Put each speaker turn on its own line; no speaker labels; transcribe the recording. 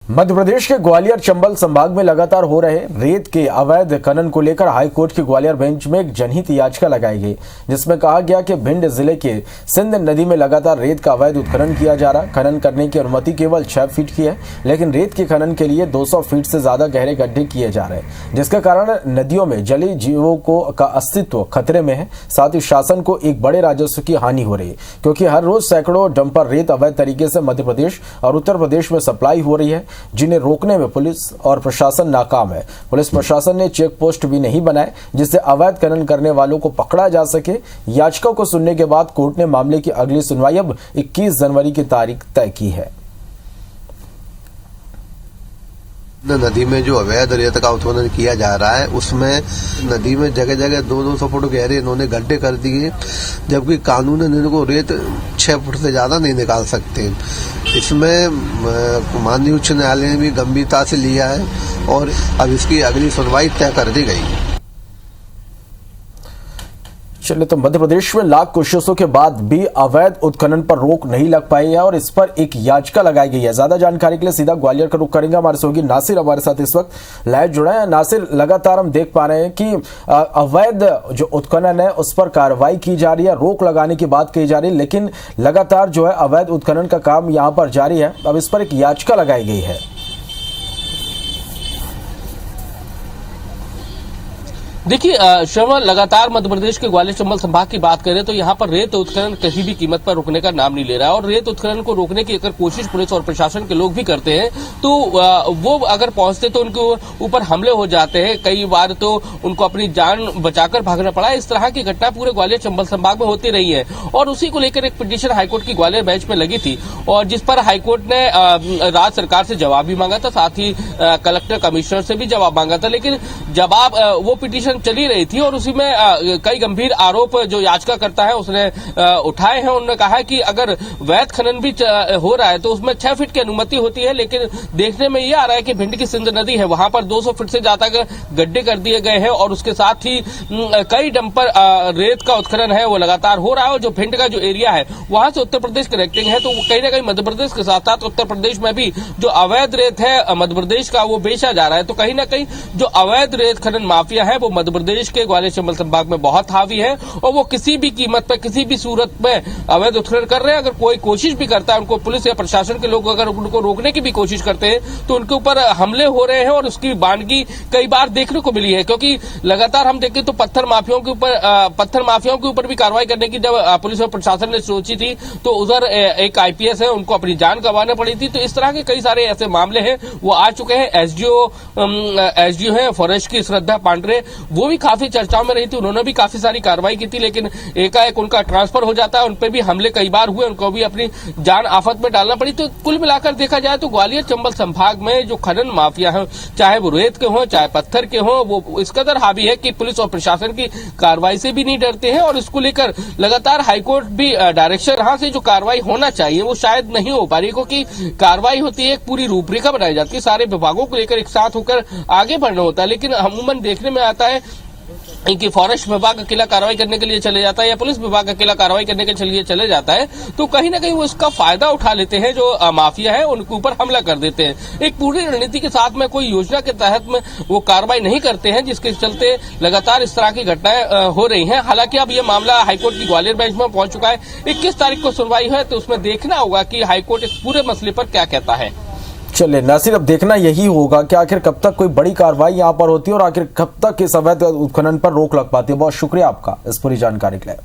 मध्य प्रदेश के ग्वालियर चंबल संभाग में लगातार हो रहे रेत के अवैध खनन को लेकर हाईकोर्ट की ग्वालियर बेंच में एक जनहित याचिका लगाई गई, जिसमें कहा गया कि भिंड जिले के सिंध नदी में लगातार रेत का अवैध उत्खनन किया जा रहा। खनन करने की अनुमति केवल 6 फीट की है, लेकिन रेत के खनन के लिए 200 फीट से ज्यादा गहरे गड्ढे किए जा रहे हैं, जिसके कारण नदियों में जलीय जीवों का अस्तित्व खतरे में है। साथ ही शासन को एक बड़े राजस्व की हानि हो रही है, क्योंकि हर रोज सैकड़ों डंपर रेत अवैध तरीके से मध्य प्रदेश और उत्तर प्रदेश में सप्लाई हो रही है, जिन्हें रोकने में पुलिस और प्रशासन नाकाम है। पुलिस प्रशासन ने चेक पोस्ट भी नहीं बनाए जिससे अवैध खनन करने वालों को पकड़ा जा सके। याचिका को सुनने के बाद कोर्ट ने मामले की अगली सुनवाई अब 21 जनवरी की तारीख तय की है।
नदी में जो अवैध रेत का उत्खनन किया जा रहा है, उसमें नदी में जगह जगह 200 फुट गहरे इन्होंने गड्ढे कर दिए, जबकि कानूनन इनको रेत 6 फुट से ज्यादा नहीं निकाल सकते। इसमें माननीय उच्च न्यायालय ने भी गंभीरता से लिया है और अब इसकी अगली सुनवाई तय कर दी गई है।
चलिए, तो मध्य प्रदेश में लाख कोशिशों के बाद भी अवैध उत्खनन पर रोक नहीं लग पाई है और इस पर एक याचिका लगाई गई है। ज्यादा जानकारी के लिए सीधा ग्वालियर का रुख करेंगे। हमारे सहयोगी नासिर हमारे साथ इस वक्त लाइव जुड़ा है। नासिर, लगातार हम देख पा रहे हैं कि अवैध जो उत्खनन है उस पर कार्रवाई की जा रही है, रोक लगाने की बात कही जा रही है, लेकिन लगातार जो है अवैध उत्खनन का काम यहाँ पर जारी है। अब इस पर एक याचिका लगाई गई है।
देखिए श्रवण, लगातार मध्य प्रदेश के ग्वालियर चंबल संभाग की बात करें तो यहाँ पर रेत उत्खनन किसी भी कीमत पर रुकने का नाम नहीं ले रहा है और रेत उत्खनन को रोकने की अगर कोशिश पुलिस और प्रशासन के लोग भी करते हैं तो वो अगर पहुंचते तो उनके ऊपर हमले हो जाते हैं। कई बार तो उनको अपनी जान बचाकर भागना पड़ा। इस तरह की घटना पूरे ग्वालियर चंबल संभाग में होती रही है और उसी को लेकर एक पिटीशन हाईकोर्ट की ग्वालियर बेंच में लगी थी और जिस पर हाईकोर्ट ने राज्य सरकार से जवाब भी मांगा था, साथ ही कलेक्टर कमिश्नर से भी जवाब मांगा था, लेकिन जवाब वो पिटीशन चली रही थी और उसी में कई गंभीर आरोप जो याचिका करता है उसने उठाए हैं। उन्होंने कहा कि अगर वैध खनन भी हो रहा है तो उसमें 6 फीट की अनुमति होती है, लेकिन देखने में ये आ रहा है कि भिंड की सिंध नदी है, वहां पर 200 फीट से ज्यादा गड्ढे कर दिए गए हैं और उसके साथ ही कई डंपर रेत का उत्खनन है वो लगातार हो रहा है और जो भिंड का जो एरिया है वहां से उत्तर प्रदेश कनेक्टिंग है, तो कहीं ना कहीं मध्य प्रदेश के साथ साथ उत्तर प्रदेश में भी जो अवैध रेत है मध्य प्रदेश का वो बेचा जा रहा है। तो कहीं ना कहीं जो अवैध रेत खनन माफिया है वो मध्य प्रदेश के ग्वालियर चंबल संभाग में बहुत हावी है और वो किसी भी कीमत पर किसी भी सूरत में अवैध उत्खनन कर रहे हैं। अगर कोई कोशिश भी करता है, उनको पुलिस या प्रशासन के लोग अगर उनको रोकने की भी कोशिश करते हैं तो उनके ऊपर हमले हो रहे हैं और उसकी बानगी कई बार देखने को मिली है, क्योंकि लगातार हम देखें तो पत्थर माफियाओं के ऊपर भी कार्रवाई करने की जब पुलिस और प्रशासन ने सोची थी तो उधर एक आईपीएस है, उनको अपनी जान गंवाना पड़ी थी। तो इस तरह के कई सारे ऐसे मामले हैं वो आ चुके हैं। एसडीओ है फॉरेस्ट की श्रद्धा पांडे, वो भी काफी चर्चाओं में रही थी, उन्होंने भी काफी सारी कार्रवाई की थी, लेकिन एकाएक उनका ट्रांसफर हो जाता है। उनपे भी हमले कई बार हुए, उनको भी अपनी जान आफत में डालना पड़ी। तो कुल मिलाकर देखा जाए तो ग्वालियर चंबल संभाग में जो खनन माफिया है, चाहे वो रेत के हों चाहे पत्थर के हों, वो इस कदर हावी है कि पुलिस और प्रशासन की कार्रवाई से भी नहीं डरते हैं और इसको लेकर लगातार हाईकोर्ट भी डायरेक्शन यहाँ से जो कार्रवाई होना चाहिए वो शायद नहीं हो पा रही, क्योंकि कार्रवाई होती है, एक पूरी रूपरेखा बनाई जाती है, सारे विभागों को लेकर एक साथ होकर आगे बढ़ना होता है, लेकिन अमूमन देखने में आता है कि फॉरेस्ट विभाग अकेला कार्रवाई करने के लिए चले जाता है या पुलिस विभाग अकेला कार्रवाई करने के लिए चले जाता है, तो कहीं ना कहीं वो इसका फायदा उठा लेते हैं। जो माफिया है उनके ऊपर हमला कर देते हैं, एक पूरी रणनीति के साथ में कोई योजना के तहत में वो कार्रवाई नहीं करते हैं, जिसके चलते लगातार इस तरह की घटनाएं हो रही हैं। हालांकि अब ये मामला हाईकोर्ट की ग्वालियर बेंच में पहुंच चुका है। 21 तारीख को सुनवाई है तो उसमें देखना होगा कि हाईकोर्ट इस पूरे मसले पर क्या कहता है।
चलिए नासिर, अब देखना यही होगा कि आखिर कब तक कोई बड़ी कार्रवाई यहां पर होती है और आखिर कब तक इस अवैध उत्खनन पर रोक लग पाती है। बहुत शुक्रिया आपका इस पूरी जानकारी के लिए।